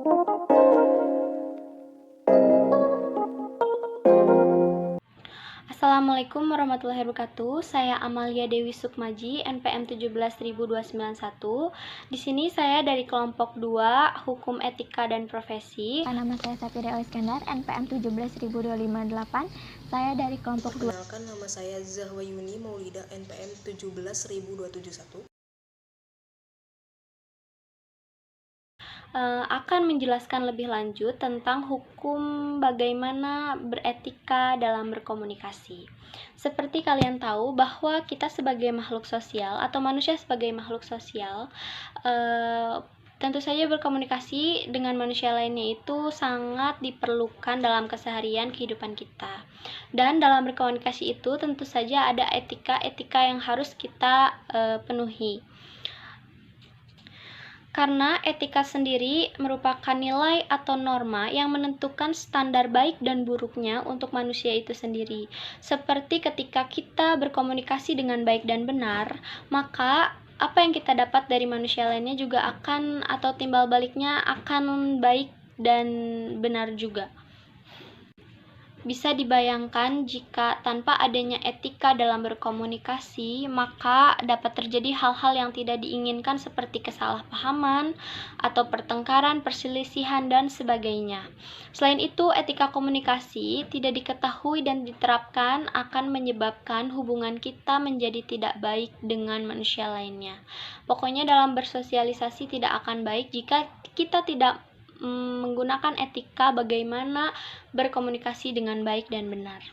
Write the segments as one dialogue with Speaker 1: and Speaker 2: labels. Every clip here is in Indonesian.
Speaker 1: Assalamualaikum warahmatullahi wabarakatuh. Saya Amalia Dewi Sukmaji, NPM 17291. Di sini saya dari kelompok 2, Hukum Etika dan Profesi.
Speaker 2: Nama saya Safira Iskandar, NPM 17258. Saya dari kelompok 2.
Speaker 3: Perkenalkan, nama saya Zahwa Yuni Maulida, NPM 17271.
Speaker 1: Akan menjelaskan lebih lanjut tentang hukum bagaimana beretika dalam berkomunikasi. Seperti kalian tahu bahwa kita sebagai makhluk sosial atau manusia sebagai makhluk sosial, tentu saja berkomunikasi dengan manusia lainnya itu sangat diperlukan dalam keseharian kehidupan kita. Dan dalam berkomunikasi itu tentu saja ada etika-etika yang harus kita penuhi. Karena etika sendiri merupakan nilai atau norma yang menentukan standar baik dan buruknya untuk manusia itu sendiri. Seperti ketika kita berkomunikasi dengan baik dan benar, maka apa yang kita dapat dari manusia lainnya juga akan, atau timbal baliknya akan baik dan benar juga. Bisa dibayangkan jika tanpa adanya etika dalam berkomunikasi, maka dapat terjadi hal-hal yang tidak diinginkan seperti kesalahpahaman atau pertengkaran, perselisihan, dan sebagainya. Selain itu, etika komunikasi tidak diketahui dan diterapkan akan menyebabkan hubungan kita menjadi tidak baik dengan manusia lainnya. Pokoknya dalam bersosialisasi tidak akan baik jika kita tidak menggunakan etika bagaimana berkomunikasi dengan baik dan benar.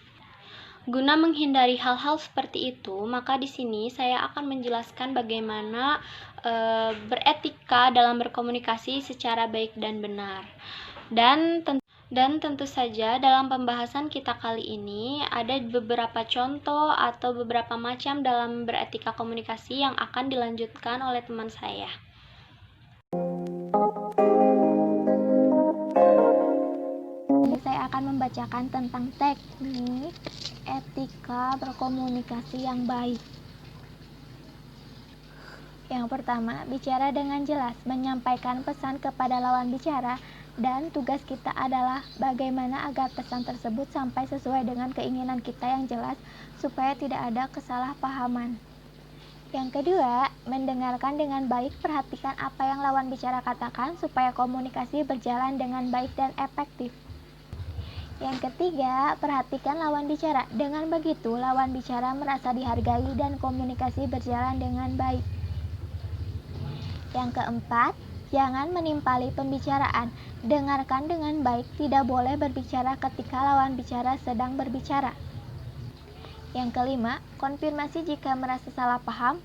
Speaker 1: Guna menghindari hal-hal seperti itu, maka di sini saya akan menjelaskan bagaimana beretika dalam berkomunikasi secara baik dan benar. Dan tentu saja dalam pembahasan kita kali ini ada beberapa contoh atau beberapa macam dalam beretika komunikasi yang akan dilanjutkan oleh teman saya.
Speaker 2: Saya akan membacakan tentang teknik etika berkomunikasi yang baik. Yang pertama, bicara dengan jelas, menyampaikan pesan kepada lawan bicara, dan tugas kita adalah bagaimana agar pesan tersebut sampai sesuai dengan keinginan kita yang jelas supaya tidak ada kesalahpahaman. Yang kedua, mendengarkan dengan baik, perhatikan apa yang lawan bicara katakan supaya komunikasi berjalan dengan baik dan efektif. Yang ketiga, perhatikan lawan bicara. Dengan begitu, lawan bicara merasa dihargai dan komunikasi berjalan dengan baik. Yang keempat, jangan menimpali pembicaraan. Dengarkan dengan baik, tidak boleh berbicara ketika lawan bicara sedang berbicara. Yang kelima, konfirmasi jika merasa salah paham.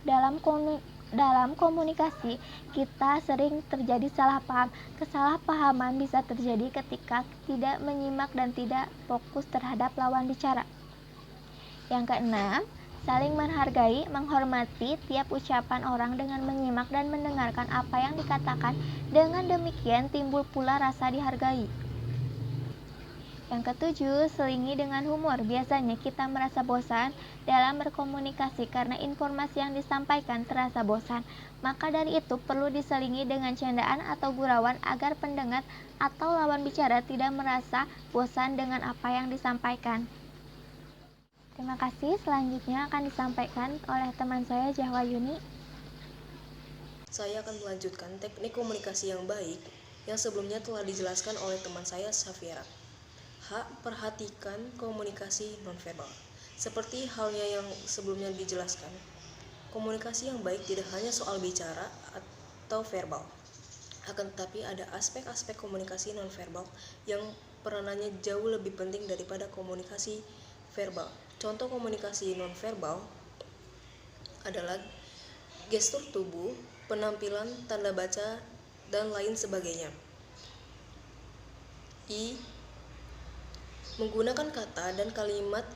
Speaker 2: Dalam komunikasi, kita sering terjadi salah paham. Kesalahpahaman bisa terjadi ketika tidak menyimak dan tidak fokus terhadap lawan bicara. Yang keenam, saling menghargai, menghormati tiap ucapan orang dengan menyimak dan mendengarkan apa yang dikatakan. Dengan demikian timbul pula rasa dihargai. Yang ketujuh, selingi dengan humor. Biasanya kita merasa bosan dalam berkomunikasi karena informasi yang disampaikan terasa bosan. Maka dari itu perlu diselingi dengan candaan atau gurauan agar pendengar atau lawan bicara tidak merasa bosan dengan apa yang disampaikan. Terima kasih. Selanjutnya akan disampaikan oleh teman saya Zahwa Yuni.
Speaker 3: Saya akan melanjutkan teknik komunikasi yang baik yang sebelumnya telah dijelaskan oleh teman saya Safira. Perhatikan komunikasi nonverbal. Seperti halnya yang sebelumnya dijelaskan, komunikasi yang baik tidak hanya soal bicara atau verbal, akan tetapi ada aspek-aspek komunikasi nonverbal yang peranannya jauh lebih penting daripada komunikasi verbal. Contoh komunikasi nonverbal adalah gestur tubuh, penampilan, tanda baca, dan lain sebagainya. Menggunakan kata dan kalimat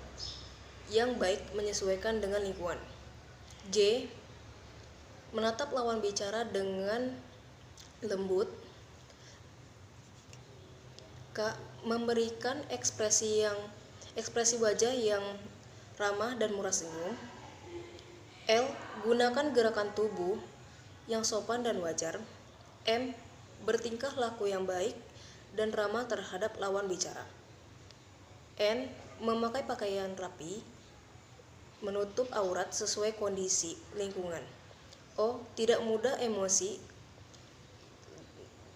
Speaker 3: yang baik menyesuaikan dengan lingkungan. J. Menatap lawan bicara dengan lembut. K. Memberikan ekspresi wajah yang ramah dan murah senyum. L. Gunakan gerakan tubuh yang sopan dan wajar. M. bertingkah laku yang baik dan ramah terhadap lawan bicara. N. Memakai pakaian rapi, menutup aurat sesuai kondisi lingkungan. O. Tidak mudah emosi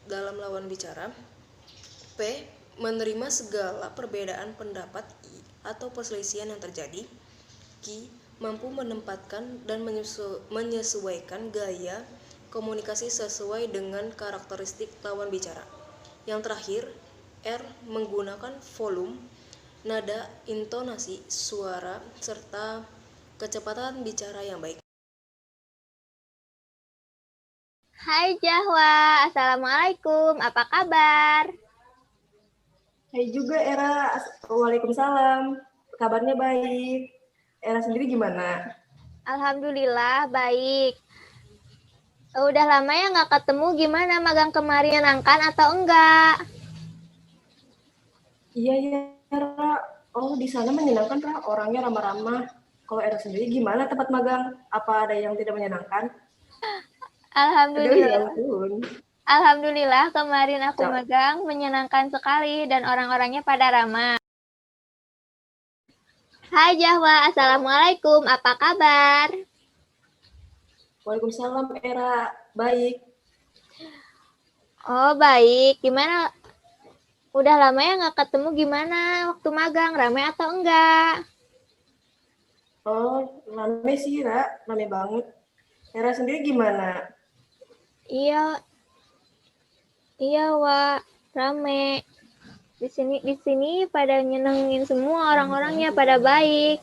Speaker 3: dalam lawan bicara. P. Menerima segala perbedaan pendapat atau perselisihan yang terjadi. Q. Mampu menempatkan dan menyesuaikan gaya komunikasi sesuai dengan karakteristik lawan bicara. Yang terakhir, R. Menggunakan volume, nada, intonasi, suara, serta kecepatan bicara yang baik.
Speaker 2: Hai Jahwa, Assalamualaikum, apa kabar?
Speaker 4: Hai juga Era, Waalaikumsalam. Kabarnya baik. Era sendiri gimana?
Speaker 2: Alhamdulillah baik. Udah lama ya nggak ketemu, gimana magang kemarin, menyenangkan atau enggak?
Speaker 4: Iya ya, Era. Oh, di sana menyenangkan, Ra. Orangnya ramah-ramah. Kalau Era sendiri gimana tempat magang? Apa ada yang tidak menyenangkan? Aduh, ya
Speaker 2: Alhamdulillah.
Speaker 4: ampun.
Speaker 2: Alhamdulillah kemarin aku magang menyenangkan sekali dan orang-orangnya pada ramah. Hai Jahwa, Assalamualaikum, apa kabar?
Speaker 4: Waalaikumsalam, Era. Baik.
Speaker 2: Oh baik, gimana? Udah lama ya nggak ketemu, gimana waktu magang, ramai atau enggak?
Speaker 4: Oh, rame sih, Ra. Rame banget. Era sendiri gimana?
Speaker 2: Iya, Wak, rame. Di sini pada nyenengin semua, orang-orangnya pada baik.